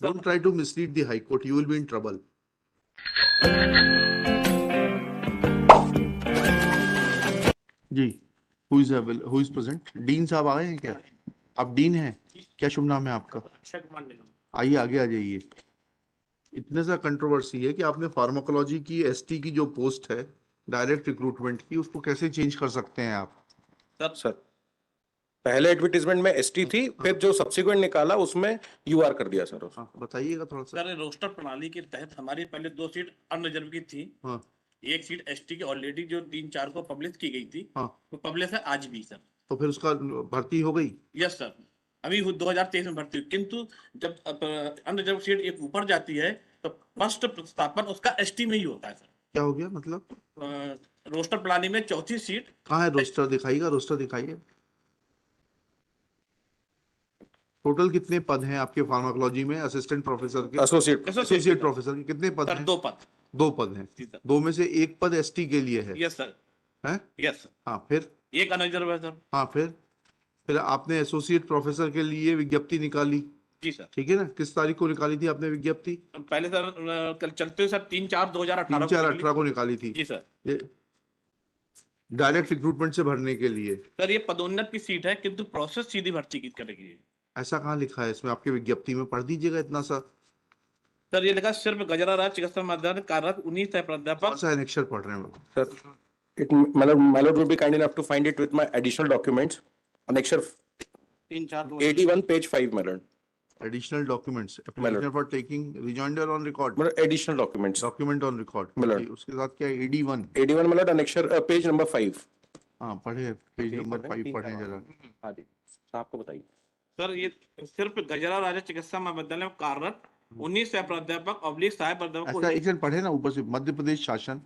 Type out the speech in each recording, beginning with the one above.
Don't try to mislead the High Court. You will be in trouble. जी, who is present? Dean साहब आ गए हैं क्या? आप डीन हैं? क्या शुभ नाम है आपका? आइए आगे आ जाइए। इतने सा कंट्रोवर्सी है कि आपने फार्माकोलॉजी की एसटी की जो पोस्ट है डायरेक्ट रिक्रूटमेंट की, उसको कैसे चेंज कर सकते हैं आप? सर पहले एडवर्टीजमेंट में एसटी थी, फिर जो सब्सिक्वेंट निकाला उसमें यूआर कर दिया सर। बताइएगा थोड़ा सा। सर रोस्टर प्रणाली के तहत हमारी पहले 2 सीट अनरिजर्व की थी। हाँ। एक सीट एसटी की ऑलरेडी जो 3-4 को पब्लिश की गई थी। हाँ। वो पब्लिश है आज भी सर। तो फिर उसका भर्ती हो गई? यस सर, अभी 2023 में भर्ती हुई, किंतु जब अनरिजर्व सीट एक ऊपर जाती है तो फर्स्ट प्रस्थापन उसका एसटी में ही होता है सर। क्या हो गया मतलब? रोस्टर प्रणाली में चौथी सीट। कहाँ है रोस्टर? दिखाइएगा, रोस्टर दिखाइए। टोटल कितने पद हैं आपके फार्माकोलॉजी में? असिस्टेंट प्रोफेसर के, एसोसिएट प्रोफेसर के कितने पद हैं? 2 पद। 2 पद हैं। 2 में से 1 पद एसटी के लिए है। Yes sir. है? यस। हाँ, फिर एक अनरिजर्व है सर। हाँ, फिर आपने एसोसिएट प्रोफेसर के लिए विज्ञप्ति निकाली। जी सर। ठीक है ना? किस तारीख को निकाली थी आपने विज्ञप्ति? पहले सर कल चलते सर 3/4/2018 3/4/18 को निकाली थी। जी सर। ये डायरेक्ट रिक्रूटमेंट से भरने के लिए। सर ये पदोन्नत की सीट है, किंतु प्रोसेस सीधी भर्ती की करेगी। ऐसा कहाँ लिखा है इसमें? आपकी विज्ञप्ति में पढ़ दीजिएगा इतना सा। सर ये लिखा सिर्फ गजरा राज चिकित्सा महाविद्यालय कार्यरत 19 है प्राध्यापक। कौन सा एनेक्सर पढ़ रहे हैं? Sir it my lord would be kind enough to find it with my additional documents, annexure 81 page 5 my lord. Additional documents, application for taking rejoinder on record, additional documents, document on record, उसके साथ क्या है? 81 my lord, annexure page number 5. हाँ पढ़े, page number 5 पढ़े जरा। हाँ जी, आपको बताइए। सर ये सिर्फ गजरा राजा चिकित्सा महाविद्यालय में कार्यरत 19 सह प्राध्यापक ऑब्लिक सहायक प्राध्यापक ऐसा एक जन पढ़े ना ऊपर से, मध्य प्रदेश शासन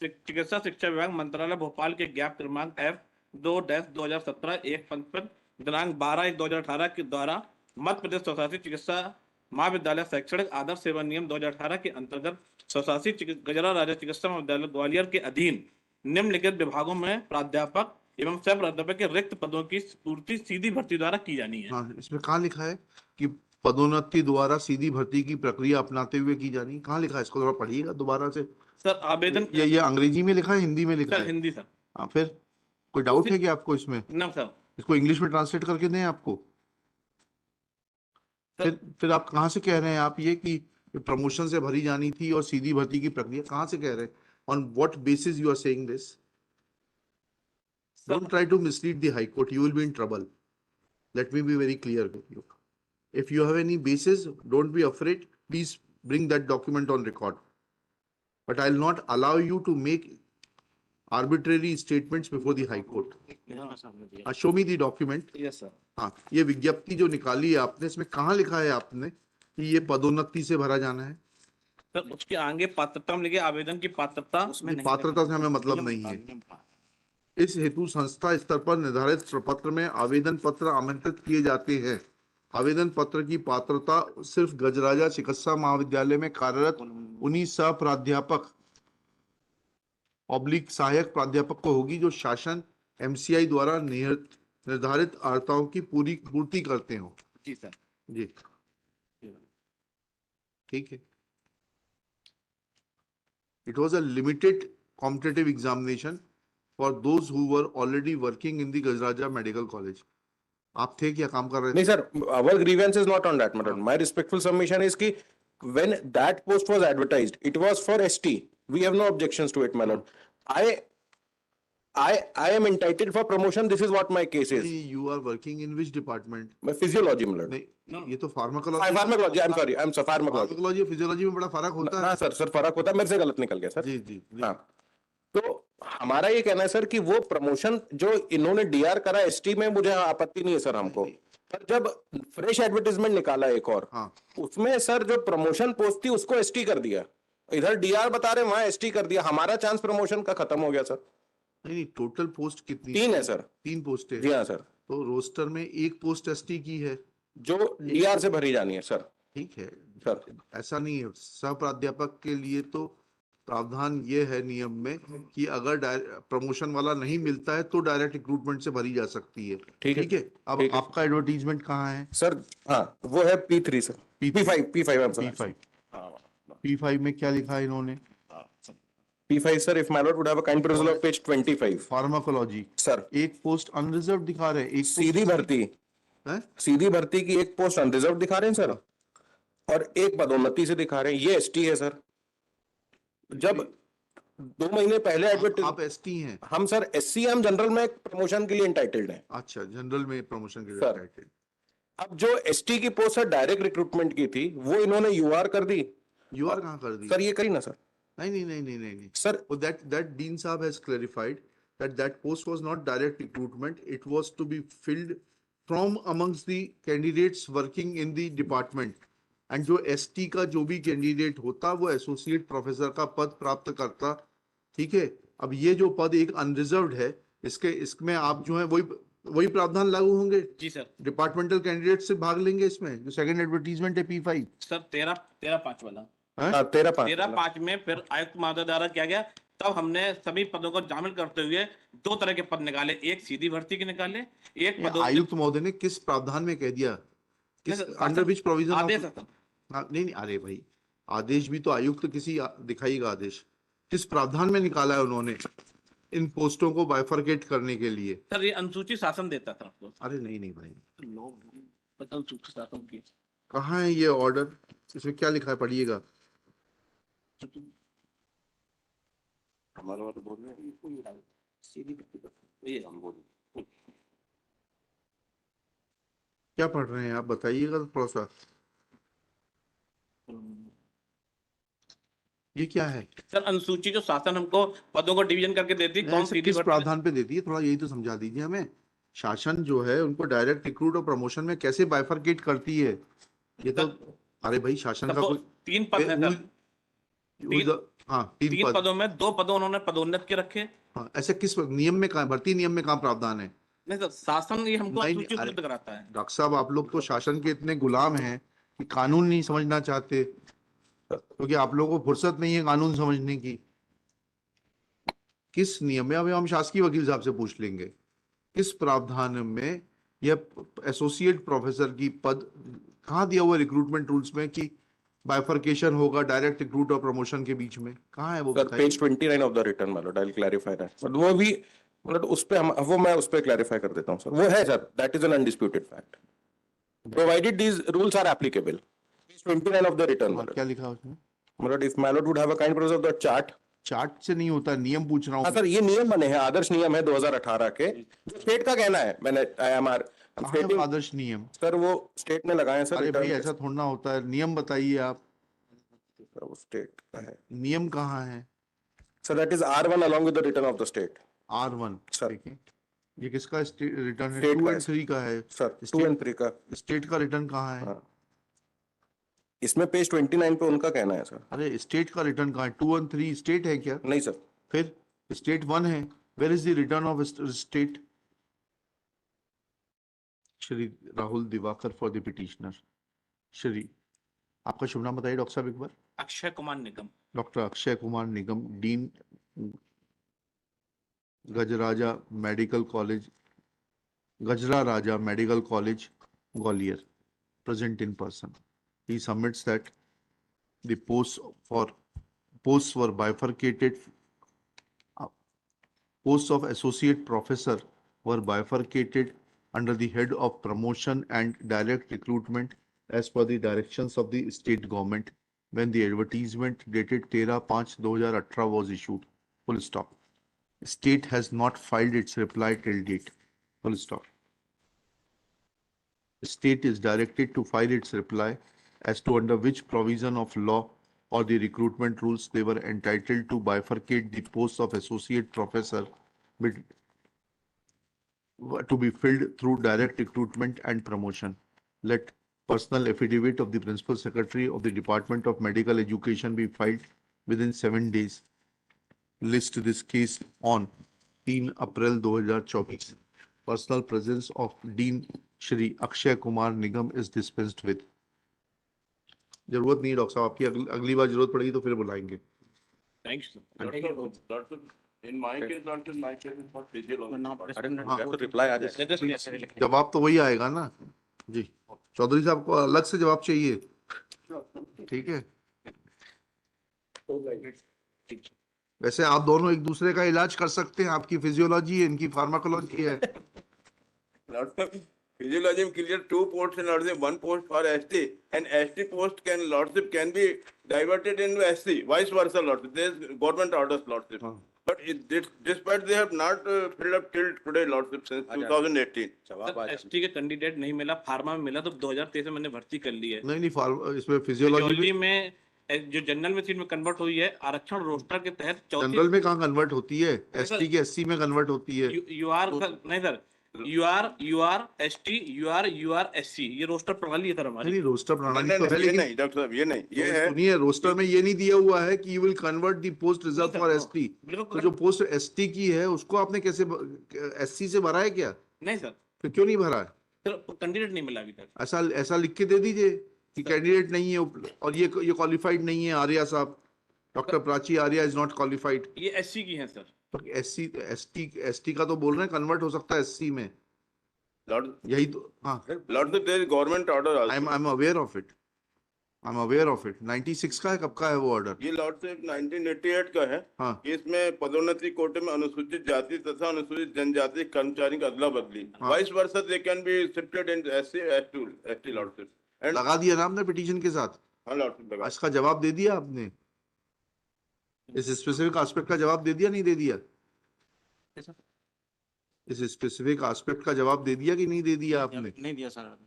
चिकित्सा शिक्षा विभाग मंत्रालय भोपाल के ज्ञाप क्रमांक F2-2017 एक पंच दिनांक 12/1/2018 के द्वारा मध्य प्रदेश स्वशासी चिकित्सा महाविद्यालय शैक्षणिक आदर्श सेवा नियम 2018 के अंतर्गत स्वशासी गजरा राजा चिकित्सा महाविद्यालय ग्वालियर के अधीन निम्नलिखित विभागों में प्राध्यापक एवं सह प्राध्यापक के रिक्त पदों की पूर्ति सीधी भर्ती द्वारा की जानी है। हाँ, इसमें कहाँ लिखा है कि पदोन्नति द्वारा सीधी भर्ती की प्रक्रिया अपनाते हुए की जानी? कहाँ लिखा है? इसको थोड़ा पढ़िएगा दोबारा से। सर आवेदन ये अंग्रेजी में लिखा है, हिंदी में लिखा है? हिंदी सर। हाँ, फिर कोई डाउट है कि आपको इसमें? ना सर। इसको इंग्लिश में ट्रांसलेट करके दें आपको? फिर आप कहाँ से कह रहे हैं आप ये कि प्रमोशन से भरी जानी थी और सीधी भर्ती की प्रक्रिया? कहाँ से कह रहे हैं? On what basis you are saying this? Don't try to mislead the High Court. You will be in trouble. Let me be very clear with you. If you have any basis, don't be afraid. Please bring that document on record. But I'll not allow you to make arbitrary statements before the High Court. Show me the document. Yes sir. हाँ, ये विज्ञप्ति जो निकाली है आपने, इसमें कहाँ लिखा है आपने कि ये पदोन्नति से भरा जाना है? सर उसके आगे पात्रता में लिखे आवेदन की पात्रता, उसमें पात्रता से हमें मतलब नहीं है। इस हेतु संस्था स्तर पर निर्धारित प्रपत्र में आवेदन पत्र आमंत्रित किए जाते हैं। आवेदन पत्र की पात्रता सिर्फ गजराजा चिकित्सा महाविद्यालय में कार्यरत 19 सह प्राध्यापक ऑब्लिक सहायक प्राध्यापक को होगी जो शासन एमसीआई द्वारा निर्धारित अर्हताओं की पूर्ति करते हो। जी सर। जी ठीक है। It was a limited competitive examination for those who were already working in the Gajraja Medical College. आप थे क्या काम कर रहे थे? नहीं sir, our grievance is not on that matter. My respectful submission is कि when that post was advertised, it was for ST. We have no objections to it, my lord. I am entitled for promotion. This is what my case is. You are working in which department? My physiology, my lord. नहीं, ये तो pharmacology. Pharmacology, I'm sorry, I'm sorry, pharmacology. Pharmacology और physiology में बड़ा फर्क होता है। हाँ सर फर्क होता है, मेरे से गलत निकल गया सर। जी जी। हाँ, तो हमारा ये कहना है सर कि वो प्रमोशन जो इन्होंने डीआर करा एसटी में, मुझे आपत्ति नहीं है सर हमको, पर जब फ्रेश एडवर्टीजमेंट निकाला एक और, हाँ, उसमें सर जो प्रमोशन पोस्ट थी उसको एसटी कर दिया, इधर डीआर बता रहे वहां एसटी कर दिया, हमारा चांस प्रमोशन का खत्म हो गया सर। नहीं, टोटल पोस्ट कितनी? 3 है सर। 3 पोस्ट है? जी हाँ सर। तो रोस्टर में 1 पोस्ट एसटी की है जो डीआर से भरी जानी है सर। ठीक है सर, ऐसा नहीं है। सह प्राध्यापक के लिए तो प्रावधान ये है नियम में कि अगर प्रमोशन वाला नहीं मिलता है तो डायरेक्ट रिक्रूटमेंट से भरी जा सकती है। ठीक है। अब आपका एडवर्टीजमेंट कहाँ है सर? हाँ, वो है P3 sir. P5 I'm sorry. P5 P5 में क्या लिखा है इन्होंने? P5 sir, if my lord would have a kind perusal of page 25 pharmacology sir, एक पोस्ट अनरिजर्व दिखा रहे हैं, एक सीधी भर्ती है? सीधी भर्ती की एक पोस्ट अनरिजर्व दिखा रहे हैं सर, और एक पदोन्नति से दिखा रहे हैं, ये एसटी है सर। जब 2 महीने पहले एडवर्टाइज आप एसटी हैं? हम सर एससी, हम जनरल में प्रमोशन के लिए इंटाइटल्ड हैं अच्छा, जनरल में प्रमोशन के लिए सर। title। अब जो एसटी की पोस्ट सर डायरेक्ट रिक्रूटमेंट की थी, वो इन्होंने यूआर कर दी यूआर कहाँ कर दी? सर, ये करी ना सर। नहीं सर so that dean साहब has clarified that post was not direct recruitment, it was to be filled from amongst the candidates working in the department, and जो एसटी का जो भी कैंडिडेट होता वो एसोसिएट प्रोफेसर का पद प्राप्त करता, ठीक है। अब ये जो पद एक अनरिजर्व्ड है, इसमें आप जो है वही प्रावधान लागू होंगे? जी सर। डिपार्टमेंटल कैंडिडेट से भाग लेंगे इसमें, जो सेकंड एडवर्टीजमेंट है P5 सर 13-5 वाला, 13/5 में फिर आयुक्त महोदय द्वारा किया गया, तब हमने सभी पदों को शामिल करते हुए 2 तरह के पद निकाले, एक सीधी भर्ती के निकाले, एक पदों आयुक्त महोदय ने किस प्रावधान में कह दिया? किस अंडर विच प्रोविजन? आदेश है सर। नहीं, अरे भाई, आदेश भी तो आयुक्त किसी दिखाएगा आदेश, किस प्रावधान में निकाला है उन्होंने इन पोस्टों को बाइफरकेट करने के लिए? सर ये अनुसूची शासन देता था आपको। अरे नहीं भाई, अनुसूची शासन की कहाँ है ये ऑर्डर? इसमें क्या लिखा है, पढ़िएगा। हमारा तो बोल रहे हैं सीधी भर्ती, ये हम बोल रहे हैं। क्या पढ़ रहे हैं आप, बताइएगा थोड़ा सा। ये क्या है सर? अनुसूची जो शासन हमको पदों को डिवीजन करके देती, कौन सीधी किस भर्ती प्रावधान पे देती है, थोड़ा यही तो समझा दीजिए हमें। शासन जो है उनको डायरेक्ट रिक्रूट और प्रमोशन में कैसे बाइफरकेट करती है, ये तो, अरे भाई शासन का सबको कोई 3 पद है सर। हाँ, 3 3 पद। पदों में 2 पदों उन्होंने पदोन्नत के रखे। हाँ, ऐसे किस नियम में कहाँ, भर्ती नियम में कहाँ प्रावधान है? नहीं सर, शासन ये हमको नहीं, अनुसूची अरे, उपलब्ध कराता है। डॉक्टर साहब आप लोग तो शासन के इतने गुलाम हैं कि कानून नहीं समझना चाहते, क्योंकि आप लोगों को फुर्सत नहीं है कानून समझने की। किस नियम में, अभी हम शासकीय वकील साहब से पूछ लेंगे, किस प्रावधान में यह एसोसिएट प्रोफेसर की पद कहाँ दिया हुआ रिक्रूटमेंट रूल्स में कि बाइफरकेशन होगा डायरेक्ट रिक्रूट और प्रमोशन के बीच में? कहाँ है वो? Sir page 29 of the return my Lord, I will clarify that. But वो भी मतलब उस पे हम वो मैं उस पे क्लैरिफाई कर देता हूं सर। वो है sir, that is an undisputed fact provided these rules are applicable. Page 29 of the return my क्या लिखा है उसमें? Lord, if my lord would have a kind perspective of the chart. Chart से नहीं होता, नियम पूछ रहा हाँ हूँ। सर, ये नियम बने हैं, आदर्श नियम है 2018 के, जो स्टेट का कहना है। मैंने IMR आदर्श नियम सर वो स्टेट ने लगाए हैं सर। अरे भाई ऐसा थोड़ा ना होता है, नियम बताइए आप। वो स्टेट का है नियम कहाँ है? Sir, that is R1 along with the return of the state R1 sir. देखिए, ये किसका रिटर्न है? State 2 का and 3 का है सर, 2 and 3 का। स्टेट का रिटर्न कहाँ है? हाँ। इसमें पेज 29 पे उनका कहना है सर। अरे स्टेट का रिटर्न कहाँ है? 2 and 3 स्टेट है क्या? नहीं सर, फिर स्टेट 1 है। Where is the return of state? Shri Rahul Diwakar for the petitioner. Shri, आपका शुभ नाम बताइए डॉक्टर साहब एक बार। Akshay Kumar Nigam. Doctor Akshay Kumar Nigam, dean Gajaraja medical college, Gajra Raja medical college, Gwalior, present in person. He submits that the posts were bifurcated. Posts of associate professor were bifurcated under the head of promotion and direct recruitment as per the directions of the state government when the advertisement dated 13/5/2018 was issued. Full stop. State has not filed its reply till date. Full stop. State is directed to file its reply as to under which provision of law or the recruitment rules they were entitled to bifurcate the posts of associate professor to be filled through direct recruitment and promotion. Let personal affidavit of the Principal Secretary of the Department of Medical Education be filed within 7 days. List this case on 3 April 2024. Personal presence of Dean Shri Akshay Kumar Nigam is dispensed with. जरूरत नहीं doctor साहब, आपकी अगली बार जरूरत पड़ेगी तो फिर बुलाएंगे। Thank you In my case, not in my case, it's not physiological. Reply आ जाए। जवाब तो वही आएगा ना जी। चौधरी साहब को अलग से जवाब चाहिए, ठीक है, वैसे आप दोनों एक दूसरे का इलाज कर सकते हैं, आपकी फिजियोलॉजी है, इनकी फार्माकोलॉजी है। Lordship, physiology clear 2 posts in Lordship, 1 post for ST, and ST post can Lordship can be diverted into SC, vice versa Lordship. There is government orders Lordship. But despite they have not filled up till today Lordship since 2018. ST के candidate नहीं मिला, pharma में मिला तो 2023 में मैंने भर्ती कर ली है। नहीं नहीं, इसमें फिजियोलॉजी फिजियोलॉजी में जो जनरल में सीट में कन्वर्ट हुई है, आरक्षण रोस्टर के तहत जनरल में कहाँ कन्वर्ट होती है, एसटी की एससी में कन्वर्ट होती है। यू आर नहीं sir, you are ST, you are SC, ये रोस्टर प्रणाली है सर हमारी। नहीं, रोस्टर प्रणाली तो है, ये लेकिन नहीं डॉक्टर साहब, ये नहीं, ये है सुनिए, रोस्टर में ये नहीं दिया हुआ है कि you will convert the post reserve for ST. तो जो पोस्ट एसटी की है उसको आपने कैसे एससी से भरा है क्या? नहीं सर, फिर क्यों नहीं भरा है? सर कैंडिडेट नहीं मिला अभी तक। ऐसा लिख के दे दीजिए कि कैंडिडेट नहीं है और ये क्वालिफाइड नहीं है। आर्या साहब, doctor Prachi Arya is not qualified. ये एससी की है सर। तो एसटी का तो बोल रहे हैं कन्वर्ट हो सकता है एससी में, Lord, यही तो। हाँ, Lordship, there is government order also. I am aware of it, 96 का है, कब का है वो ऑर्डर? ये लॉर्डशिप 1988 का है। हाँ। इसमें पदोन्नति कोटे में अनुसूचित जाति तथा अनुसूचित जनजाति कर्मचारी की अदला बदली, हाँ। Vice versa they can be shifted in ST lordship and लगा दिया ना आपने पिटीशन के साथ? हाँ लॉर्डशिप लगा। इसका जवाब दे दिया आपने? इस स्पेसिफिक एस्पेक्ट का जवाब दे दिया, नहीं दे दिया? इस स्पेसिफिक एस्पेक्ट का जवाब दे दिया कि नहीं दे दिया आपने? नहीं दिया सर।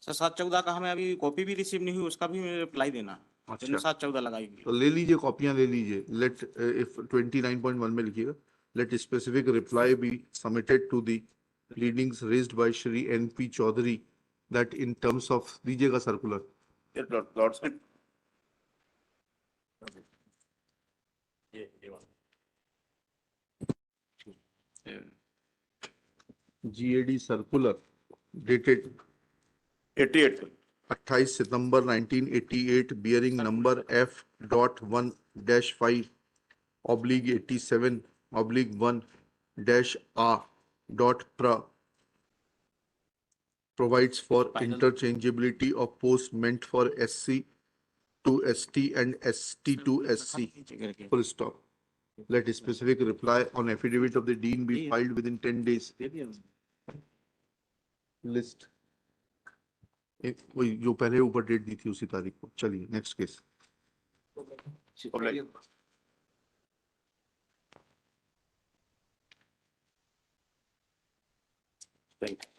सर 7/14 का हमें अभी कॉपी भी रिसीव नहीं हुई, उसका भी रिप्लाई देना। अच्छा। 7/14 लगाई हुई। तो ले लीजिए, कॉपियां ले लीजिए। लेट इफ 29.1 में लिखिएगा, let specific reply be submitted to the pleadings raised by Shri NP Chaudhary that in terms of, दीजिएगा circular. Lordship GAD circular dated 88 28 सितंबर 1988 bearing number F.1-5/87/1-R.PRA provides for interchangeability of posts meant for SC to ST and ST to SC. Full stop. Let a specific reply on affidavit of the dean be filed within 10 days. List. वही जो पहले ऊपर date दी थी उसी तारीख को। चलिए next case. Thank you.